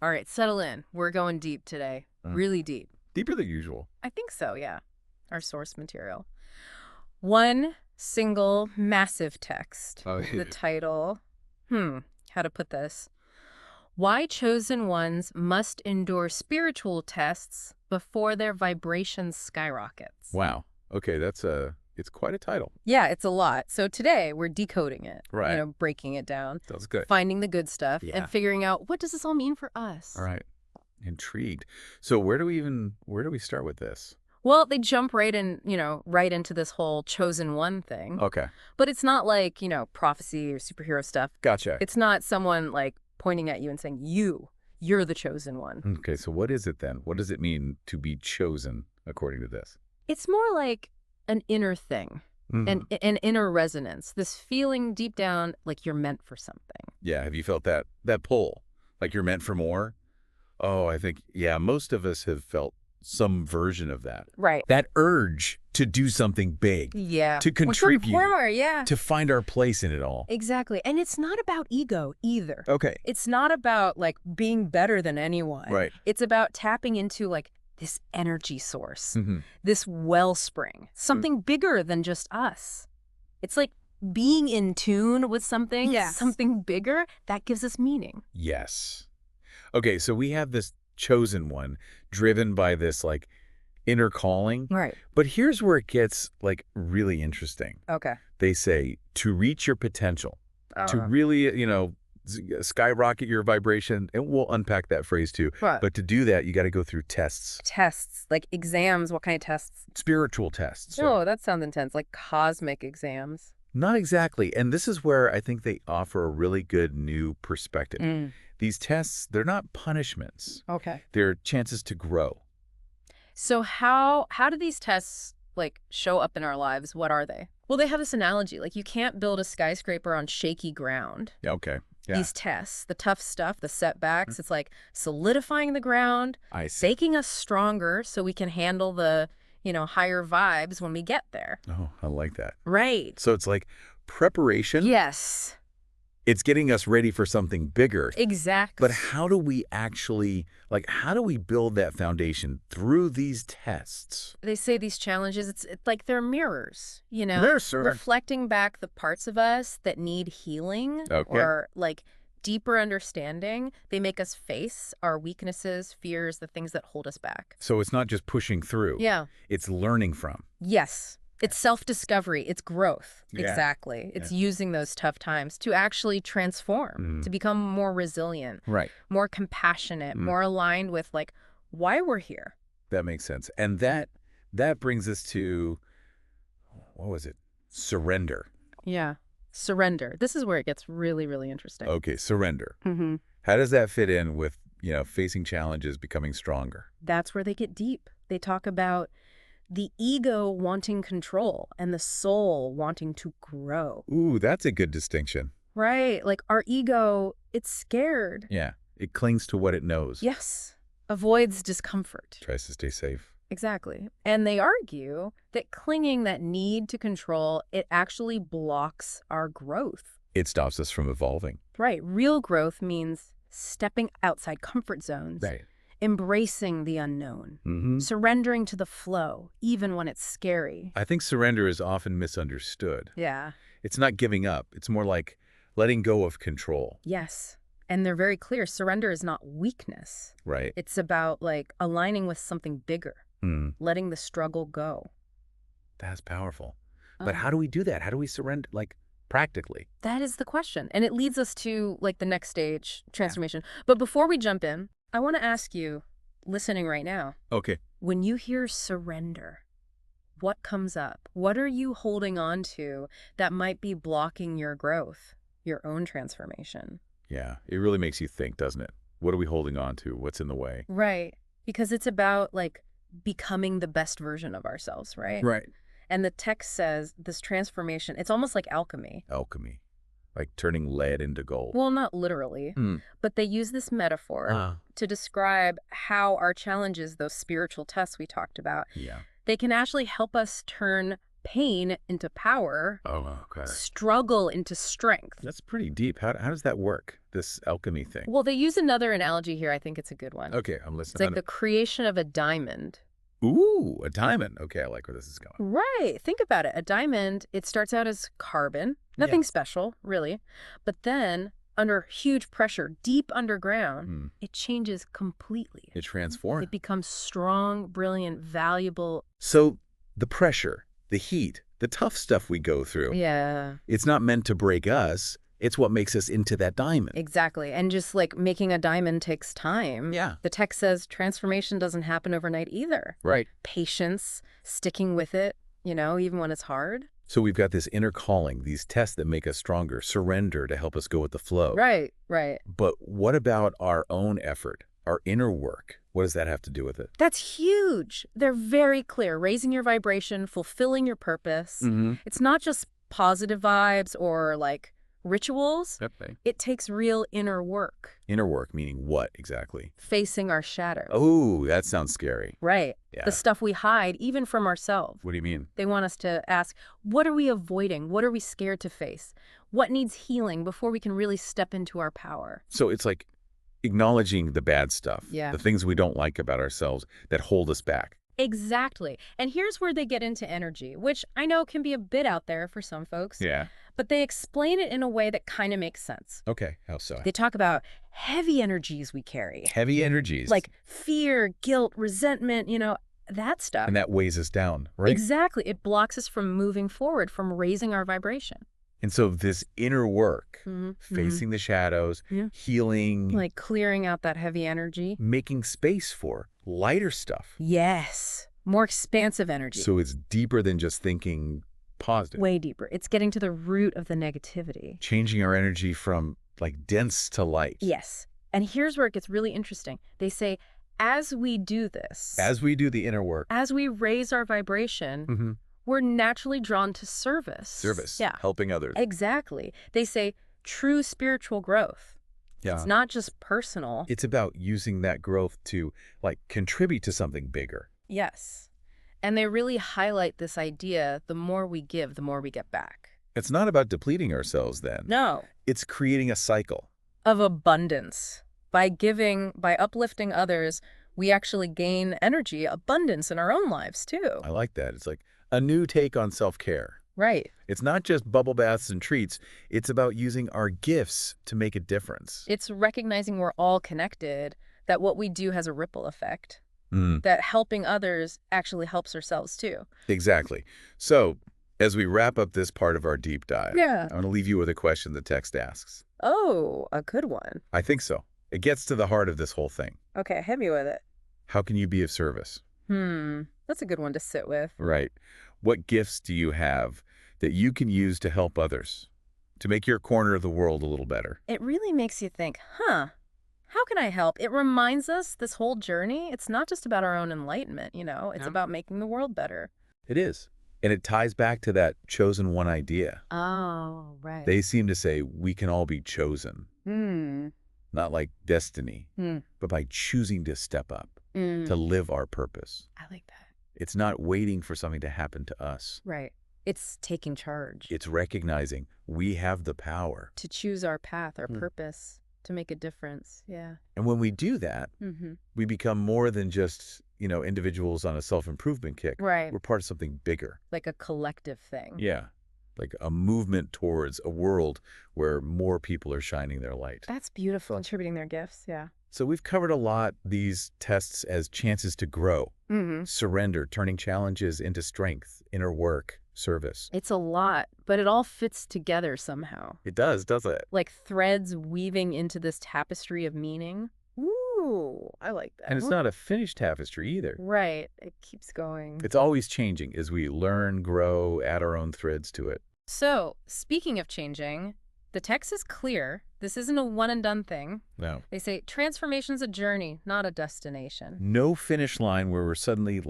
All right, settle in. We're going deep today. Really deep. Deeper than usual. I think so, yeah. Our source material. One single massive text. Oh, The title, how to put this? Why chosen ones must endure spiritual tests before their vibration skyrockets. Wow. Okay, it's quite a title. Yeah, it's a lot. So today we're decoding it, Right. breaking it down, Sounds good. finding the good stuff, Yeah. and figuring out what does this all mean for us. All right. Intrigued. So where do we start with this? Well, they jump right right into this whole chosen one thing. Okay. But it's not like, prophecy or superhero stuff. Gotcha. It's not someone like pointing at you and saying, you're the chosen one. Okay, so what is it then? What does it mean to be chosen according to this? It's more like an inner thing, an inner resonance, this feeling deep down like you're meant for something. Yeah, have you felt that pull? Like you're meant for more? Oh, I think, yeah, most of us have felt some version of that. Right. That urge to do something big. Yeah. To contribute. More, yeah. To find our place in it all. Exactly. And it's not about ego either. Okay. It's not about like being better than anyone. Right. It's about tapping into like this energy source, this wellspring, something bigger than just us. It's like being in tune with something, something bigger, that gives us meaning. Yes. Okay, so we have this chosen one driven by this like inner calling. Right. But here's where it gets like really interesting. Okay. They say to reach your potential, to really, skyrocket your vibration, and we'll unpack that phrase too. Right. But to do that, you got to go through tests. Tests, like exams. What kind of tests? Spiritual tests. Oh, that sounds intense, like cosmic exams. Not exactly. And this is where I think they offer a really good new perspective. These tests, they're not punishments. Okay. They're chances to grow. So how do these tests like show up in our lives? What are they? Well, they have this analogy, like you can't build a skyscraper on shaky ground. Okay. Yeah. These tests, the tough stuff, the setbacks, it's like solidifying the ground, making us stronger so we can handle the, higher vibes when we get there. Oh, I like that. Right. So it's like preparation. Yes. It's getting us ready for something bigger. Exactly. But how do we actually, how do we build that foundation through these tests? They say these challenges, it's like they're mirrors, Mirrors, sir. reflecting back the parts of us that need healing or like deeper understanding. They make us face our weaknesses, fears, the things that hold us back. So it's not just pushing through. Yeah. It's learning from. Yes. It's self-discovery. It's growth. Yeah. Exactly. It's using those tough times to actually transform, to become more resilient, more compassionate, more aligned with like why we're here. That makes sense. And that brings us to, what was it? Surrender. Yeah. Surrender. This is where it gets really, really interesting. Okay, surrender. How does that fit in with, facing challenges, becoming stronger? That's where they get deep. They talk about the ego wanting control and the soul wanting to grow. Ooh, that's a good distinction. Right. Like our ego, it's scared. Yeah. It clings to what it knows. Yes. Avoids discomfort. Tries to stay safe. Exactly. And they argue that clinging, that need to control, it actually blocks our growth. It stops us from evolving. Right. Real growth means stepping outside comfort zones. Right. Embracing the unknown, surrendering to the flow, even when it's scary. I think surrender is often misunderstood. Yeah. It's not giving up. It's more like letting go of control. Yes. And they're very clear. Surrender is not weakness. Right. It's about like aligning with something bigger, letting the struggle go. That's powerful. But how do we do that? How do we surrender, practically? That is the question. And it leads us to like the next stage, transformation. Yeah. But before we jump in, I want to ask you, listening right now. Okay. When you hear surrender, what comes up? What are you holding on to that might be blocking your growth, your own transformation? Yeah, it really makes you think, doesn't it? What are we holding on to? What's in the way? Right. Because it's about like becoming the best version of ourselves, right? Right. And the text says this transformation, it's almost like alchemy. Alchemy. Like turning lead into gold. Well, not literally, but they use this metaphor to describe how our challenges, those spiritual tests we talked about, they can actually help us turn pain into power, Oh, okay. struggle into strength. That's pretty deep. How does that work, this alchemy thing? Well, they use another analogy here. I think it's a good one. Okay, I'm It's listening. like the creation of a diamond. Ooh, a diamond. Okay, I like where this is going. Right. Think about it. A diamond, it starts out as carbon, nothing special, really. But then, under huge pressure, deep underground, it changes completely. It transforms. It becomes strong, brilliant, valuable. So the pressure, the heat, the tough stuff we go through, it's not meant to break us. It's what makes us into that diamond. Exactly. And just like making a diamond takes time. Yeah. The text says transformation doesn't happen overnight either. Right. Patience, sticking with it, even when it's hard. So we've got this inner calling, these tests that make us stronger, surrender to help us go with the flow. Right. But what about our own effort, our inner work? What does that have to do with it? That's huge. They're very clear. Raising your vibration, fulfilling your purpose. It's not just positive vibes or like rituals. It takes real inner work. Inner work meaning what exactly? Facing our shadows. Oh, that sounds scary. Right. Yeah. The stuff we hide, even from ourselves. What do you mean? They want us to ask, what are we avoiding? What are we scared to face? What needs healing before we can really step into our power? So it's like acknowledging the bad stuff, Yeah. the things we don't like about ourselves that hold us back. Exactly. And here's where they get into energy, which I know can be a bit out there for some folks. Yeah. But they explain it in a way that kind of makes sense. Okay, how so? They talk about heavy energies we carry. Heavy energies. Like fear, guilt, resentment, that stuff. And that weighs us down, right? Exactly. It blocks us from moving forward, from raising our vibration. And so this inner work, facing the shadows, healing. Like clearing out that heavy energy. Making space for lighter stuff. Yes. More expansive energy. So it's deeper than just thinking positive. Way deeper. It's getting to the root of the negativity. Changing our energy from like dense to light. Yes. And here's where it gets really interesting. They say, as we do this. As we do the inner work. As we raise our vibration, we're naturally drawn to service. Service. Yeah. Helping others. Exactly. They say true spiritual growth. Yeah. It's not just personal. It's about using that growth to like contribute to something bigger. Yes. And they really highlight this idea, the more we give, the more we get back. It's not about depleting ourselves then. No. It's creating a cycle. Of abundance. By giving, by uplifting others, we actually gain energy, abundance in our own lives too. I like that. It's like a new take on self-care. Right. It's not just bubble baths and treats. It's about using our gifts to make a difference. It's recognizing we're all connected, that what we do has a ripple effect, that helping others actually helps ourselves too. Exactly. So as we wrap up this part of our deep dive, Yeah. I want to leave you with a question the text asks. Oh, a good one. I think so. It gets to the heart of this whole thing. Okay, hit me with it. How can you be of service? That's a good one to sit with. Right. What gifts do you have that you can use to help others, to make your corner of the world a little better? It really makes you think, how can I help? It reminds us this whole journey, it's not just about our own enlightenment, it's about making the world better. It is. And it ties back to that chosen one idea. Oh, right. They seem to say we can all be chosen. Not like destiny, but by choosing to step up, to live our purpose. I like that. It's not waiting for something to happen to us. Right. It's taking charge. It's recognizing we have the power. To choose our path, our purpose, to make a difference. Yeah. And when we do that, we become more than just, individuals on a self-improvement kick. Right. We're part of something bigger. Like a collective thing. Yeah. Like a movement towards a world where more people are shining their light. That's beautiful. Contributing their gifts. Yeah. So we've covered a lot these tests as chances to grow, surrender, turning challenges into strength, inner work, service. It's a lot, but it all fits together somehow. It does, doesn't it? Like threads weaving into this tapestry of meaning. Ooh, I like that. And it's not a finished tapestry either. Right. It keeps going. It's always changing as we learn, grow, add our own threads to it. So, speaking of changing, the text is clear. This isn't a one-and-done thing. No. They say transformation's a journey, not a destination. No finish line where we're suddenly,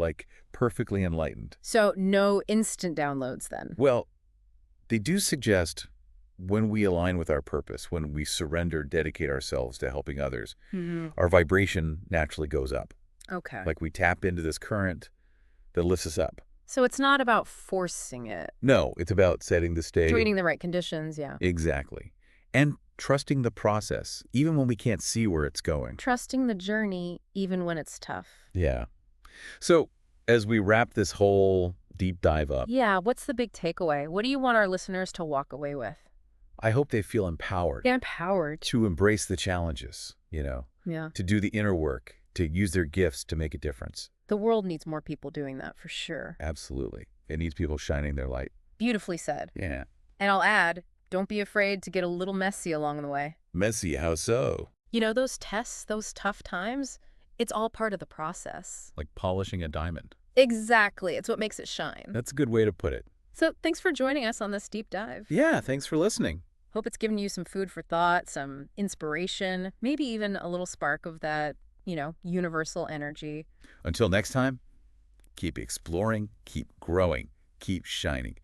perfectly enlightened. So, no instant downloads then? Well, they do suggest when we align with our purpose, when we surrender, dedicate ourselves to helping others, our vibration naturally goes up. Okay. Like we tap into this current that lifts us up. So it's not about forcing it. No, it's about setting the stage. Creating the right conditions, yeah. Exactly. And trusting the process, even when we can't see where it's going. Trusting the journey, even when it's tough. Yeah. So as we wrap this whole deep dive up, Yeah, what's the big takeaway? What do you want our listeners to walk away with? I hope they feel empowered. Get empowered. To embrace the challenges, Yeah. to do the inner work, to use their gifts to make a difference. The world needs more people doing that, for sure. Absolutely. It needs people shining their light. Beautifully said. Yeah. And I'll add, don't be afraid to get a little messy along the way. Messy, how so? You know, those tests, those tough times, it's all part of the process. Like polishing a diamond. Exactly. It's what makes it shine. That's a good way to put it. So thanks for joining us on this deep dive. Yeah, thanks for listening. Hope it's given you some food for thought, some inspiration, maybe even a little spark of that, universal energy. Until next time, keep exploring, keep growing, keep shining.